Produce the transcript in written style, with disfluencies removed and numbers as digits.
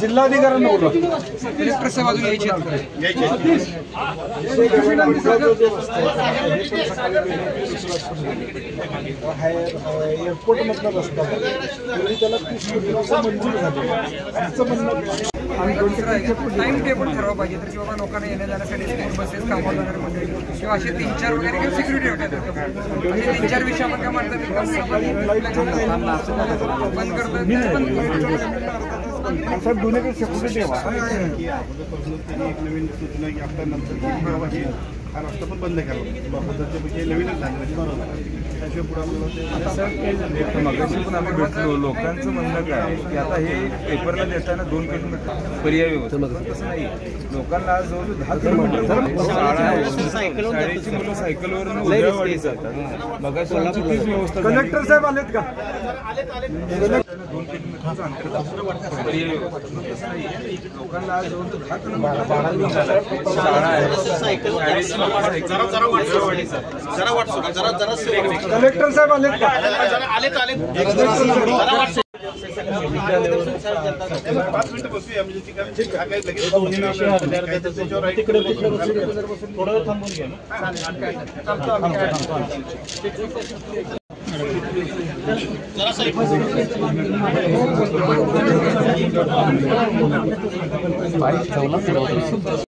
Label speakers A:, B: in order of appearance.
A: जिल्हाधिकाऱ्यांना
B: कलेक्टरच्या बाजूने यायचे
A: एअरपोर्ट मधला रस्ता तरी त्याला 30 कोटी मंजूर झाले.
B: टाइम टेबल ठरवा पाहिजे तर की बाबा लोकांना येण्या जाण्यासाठी स्कूल बसेस कामावर जाणारे मंडळी किंवा असे 3-4 वगैरे काही सिक्युरिटी होत्या. 3-4 विषय आपण काय म्हणतात बंद करतात
A: साहेब दोन्हीकडे सिक्युरिटी ठेवा.
C: एक नवीन सूचना की आता नंतर हा रस्ता पण बंद करावा पद्धतीपैकी नवीनच झालं बरोबर. त्याशिवाय पुढे
D: मगाशी पण आम्ही भेटलो. लोकांचं म्हणणं काय की आता हे पेपरला देताना 2 किलोमीटर पर्याय होतं तसं नाही. लोकांना आज जवळ 10 किलोमीटर शाळेची मुलं सायकलवरून उद्यावाडी जातात. मगाशी तीच व्यवस्था.
A: कलेक्टर साहेब आलेत का?
D: 2 किलोमीटरचं अंतर पर्याय होतं तसं नाही. लोकांना आज जवळ 10 किलोमीटर शाळा आहे.
A: कलेक्टर साहेब आलेत का?
E: लगेच